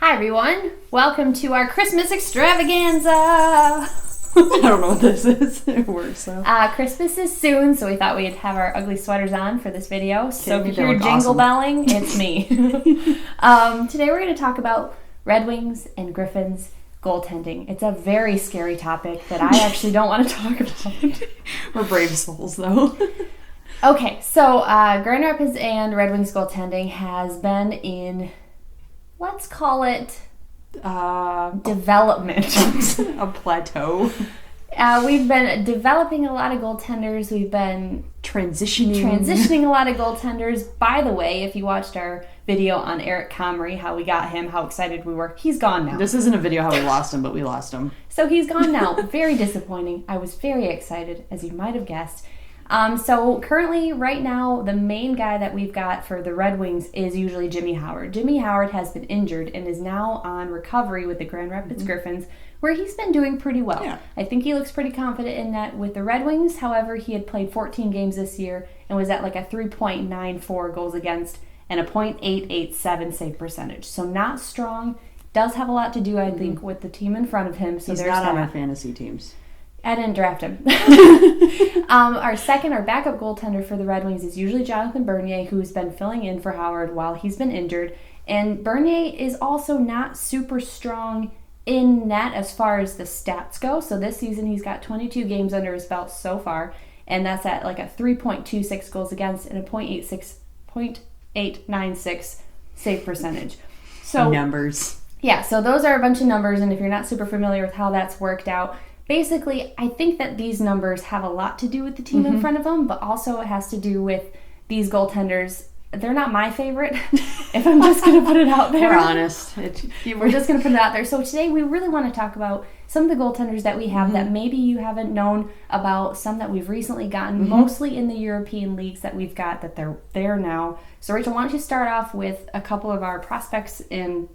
Hi everyone, welcome to our Christmas extravaganza. I don't know what this is. It works though. Christmas is soon, so we thought we'd have our ugly sweaters on for this video. So if you hear jingle awesome. belling, it's me. Today we're going to talk about Red Wings and Griffins goaltending. It's a very scary topic that I actually don't want to talk about. We're brave souls though. Okay, so Grand Rapids and Red Wings goaltending has been in, let's call it, development. A plateau. We've been developing a lot of goaltenders. We've been transitioning a lot of goaltenders. By the way, if you watched our video on Eric Comrie, how we got him, how excited we were, he's gone now. This isn't a video how we lost him, but we lost him. So he's gone now. Very disappointing. I was very excited, as you might have guessed. So currently, right now, the main guy that we've got for the Red Wings is usually Jimmy Howard. Jimmy Howard has been injured and is now on recovery with the Grand Rapids Griffins, where he's been doing pretty well. Yeah. I think he looks pretty confident in that with the Red Wings. However, he had played 14 games this year and was at like a 3.94 goals against and a .887 save percentage. So not strong. Does have a lot to do, I think, with the team in front of him. So he's there's not on that. our fantasy teams. I didn't draft him. Our backup goaltender for the Red Wings is usually Jonathan Bernier, who's been filling in for Howard while he's been injured. And Bernier is also not super strong in net as far as the stats go. So this season he's got 22 games under his belt so far, and that's at like a 3.26 goals against and a .896 save percentage. So numbers. Yeah, so those are a bunch of numbers, and if you're not super familiar with how that's worked out, basically, I think that these numbers have a lot to do with the team in front of them, but also it has to do with these goaltenders. They're not my favorite, if I'm just going to put it out there. We're honest. We're just going to put it out there. So today we really want to talk about some of the goaltenders that we have that maybe you haven't known about, some that we've recently gotten, mostly in the European leagues that we've got that they're there now. So Rachel, why don't you start off with a couple of our prospects and...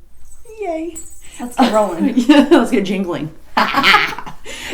Yay. Let's get rolling. Yeah, let's get jingling.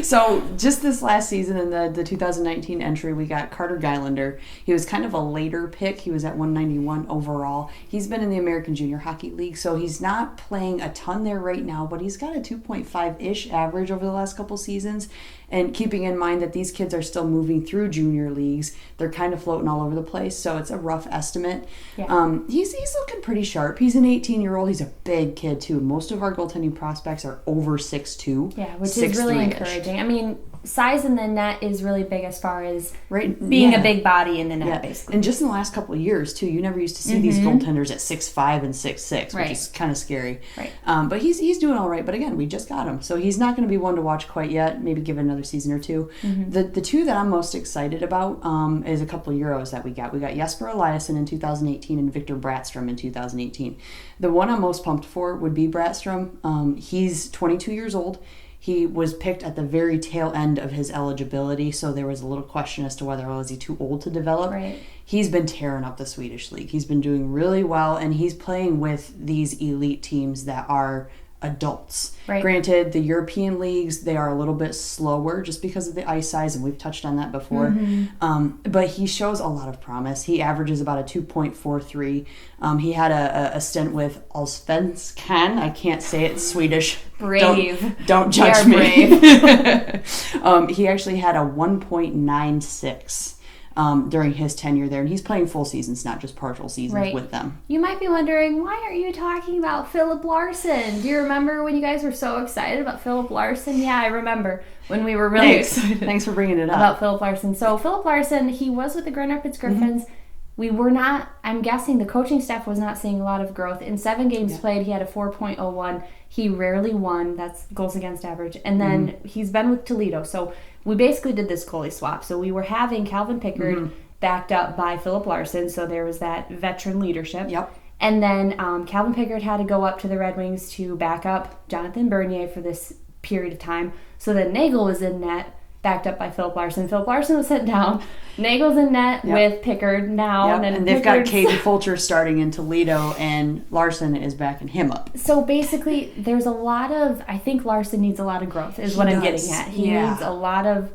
So just this last season in the 2019 entry, we got Carter Gylander. He was kind of a later pick. He was at 191 overall. He's been in the American Junior Hockey League, so he's not playing a ton there right now, but he's got a 2.5-ish average over the last couple seasons. And keeping in mind that these kids are still moving through junior leagues, they're kind of floating all over the place, so it's a rough estimate. Yeah. He's looking pretty sharp. He's an 18-year-old. He's a big kid, too. Most of our goaltending prospects are over 6'2". Yeah, which is really encouraging. I mean, size in the net is really big as far as being a big body in the net, basically. And just in the last couple of years, too, you never used to see these goaltenders at 6'5" and 6'6", which is kind of scary. Right. But he's doing all right. But again, we just got him. So he's not going to be one to watch quite yet. Maybe give it another season or two. The two that I'm most excited about is a couple of Euros that we got. We got Jesper Eliasson in 2018 and Victor Brattstrom in 2018. The one I'm most pumped for would be Brattstrom. He's 22 years old. He was picked at the very tail end of his eligibility, so there was a little question as to whether was he too old to develop. Right. He's been tearing up the Swedish league. He's been doing really well, and he's playing with these elite teams that are adults. Right. Granted, the European leagues, they are a little bit slower just because of the ice size, and we've touched on that before. But he shows a lot of promise. He averages about a 2.43. He had a stint with Allsvenskan. I can't say it. Swedish. Brave. Don't judge me. He actually had a 1.96. During his tenure there, and he's playing full seasons, not just partial seasons with them. You might be wondering, why aren't you talking about Phillip Larsen? Do you remember when you guys were so excited about Phillip Larsen? Yeah, I remember when we were really excited. Thanks for bringing it up. About Phillip Larsen. So Phillip Larsen, he was with the Grand Rapids Griffins. We were not, I'm guessing the coaching staff was not seeing a lot of growth. In 7 games played, he had a 4.01. He rarely won. That's goals against average. And then he's been with Toledo. So we basically did this goalie swap. So we were having Calvin Pickard backed up by Phillip Larsen. So there was that veteran leadership. Yep. And then Calvin Pickard had to go up to the Red Wings to back up Jonathan Bernier for this period of time. So then Nagle was in net, backed up by Phillip Larsen. Phillip Larsen was sent down. Nagle's in net with Pickard now. Yep. And they've got Caden Fulcher starting in Toledo, and Larson is backing him up. So basically, there's a lot of... I think Larson needs a lot of growth, is what I'm getting at. He needs a lot of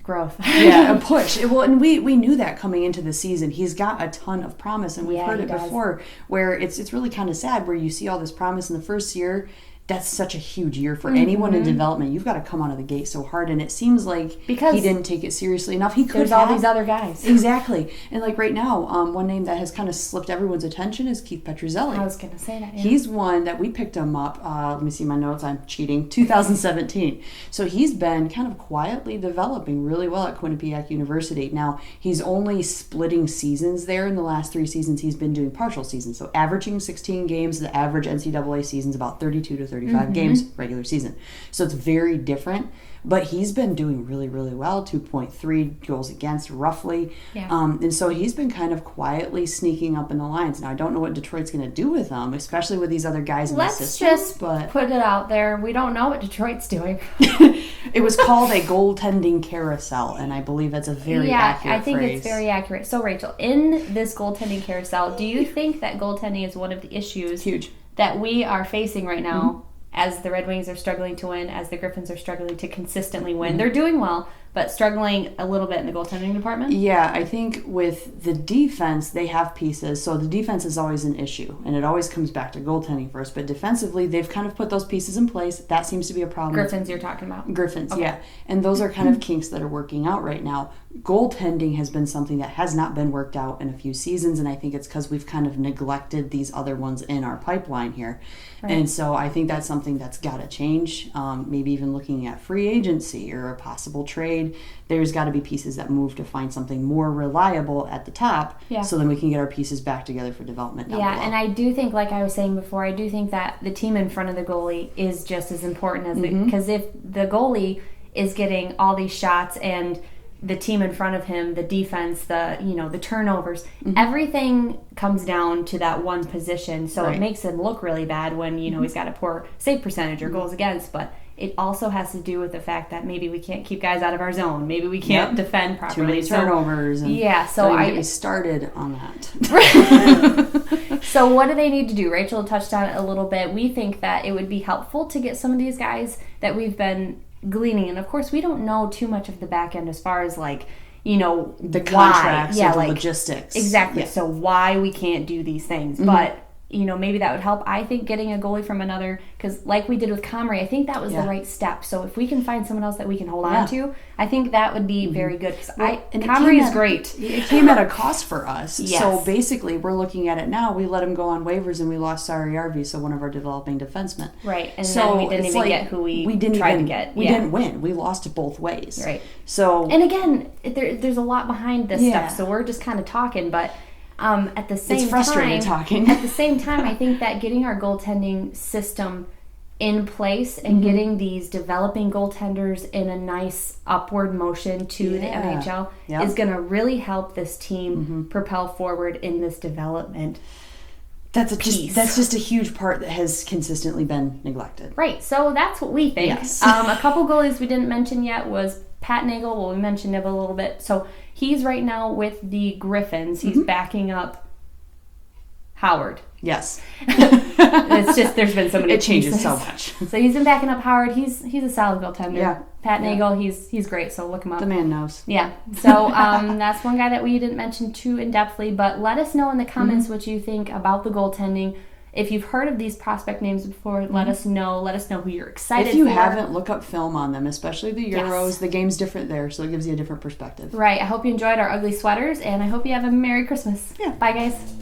growth. Yeah, a push. Well, and we knew that coming into the season. He's got a ton of promise, and we've heard it before, where it's really kind of sad where you see all this promise in the first year. That's such a huge year for anyone in development. You've got to come out of the gate so hard, and it seems like because he didn't take it seriously enough. He could have all these other guys. Exactly. And like right now, one name that has kind of slipped everyone's attention is Petruzzelli. I was going to say that, yeah. He's one that we picked him up, let me see my notes, I'm cheating, 2017. So he's been kind of quietly developing really well at Quinnipiac University. Now, he's only splitting seasons there. In the last 3 seasons, he's been doing partial seasons. So averaging 16 games, the average NCAA season is about 32 to 35 games regular season. So it's very different. But he's been doing really, really well, 2.3 goals against, roughly. Yeah. And so he's been kind of quietly sneaking up in the lines. Now, I don't know what Detroit's going to do with him, especially with these other guys in the system. Let's just put it out there. We don't know what Detroit's doing. It was called a goaltending carousel, and I believe that's a very accurate phrase. I think phrase. It's very accurate. So, Rachel, in this goaltending carousel, do you think that goaltending is one of the issues that we are facing right now? As the Red Wings are struggling to win, as the Griffins are struggling to consistently win. They're doing well, but struggling a little bit in the goaltending department? Yeah, I think with the defense, they have pieces. So the defense is always an issue, and it always comes back to goaltending first. But defensively, they've kind of put those pieces in place. That seems to be a problem. Griffins you're talking about? Griffins, okay. Yeah. And those are kind of kinks that are working out right now. Goaltending has been something that has not been worked out in a few seasons, and I think it's because we've kind of neglected these other ones in our pipeline here. Right. And so I think that's something that's got to change. Maybe even looking at free agency or a possible trade. There's got to be pieces that move to find something more reliable at the top, so then we can get our pieces back together for development down below. And I do think, like I was saying before, I do think that the team in front of the goalie is just as important as because if the goalie is getting all these shots and the team in front of him, the defense, the turnovers, everything comes down to that one position. So it makes him look really bad when, he's got a poor save percentage or goals against. But it also has to do with the fact that maybe we can't keep guys out of our zone. Maybe we can't defend properly. Too many turnovers. So I get me started on that. So what do they need to do? Rachel touched on it a little bit. We think that it would be helpful to get some of these guys that we've been gleaning, and of course we don't know too much of the back end as far as the contracts or the logistics. Exactly. So why we can't do these things, but maybe that would help. I think getting a goalie from another, because like we did with Comrie, I think that was the right step. So if we can find someone else that we can hold on to, I think that would be very good. Because Comrie is great. It came at a cost for us. Yes. So basically, we're looking at it now. We let him go on waivers, and we lost Saariarvi, so one of our developing defensemen. Right, and then we didn't even get who we tried to get. We didn't win. We lost it both ways. Right. So and again, there's a lot behind this stuff. So we're just kind of talking, but. At the same it's frustrating time, talking. At the same time, I think that getting our goaltending system in place and getting these developing goaltenders in a nice upward motion to the NHL is going to really help this team propel forward in this development. That's just a huge part that has consistently been neglected. Right. So that's what we think. Yes. A couple goalies we didn't mention yet was Pat Nagle. Well, we mentioned him a little bit. So he's right now with the Griffins. He's backing up Howard. Yes. It's just there's been so many It changes so much. So he's been backing up Howard. He's a solid goaltender. Yeah. Pat Nagle, he's great, so look him up. The man knows. Yeah. So that's one guy that we didn't mention too in-depthly, but let us know in the comments what you think about the goaltending. If you've heard of these prospect names before, let us know. Let us know who you're excited for. If you haven't, look up film on them, especially the Euros. Yes. The game's different there, so it gives you a different perspective. Right. I hope you enjoyed our ugly sweaters, and I hope you have a Merry Christmas. Yeah. Bye, guys.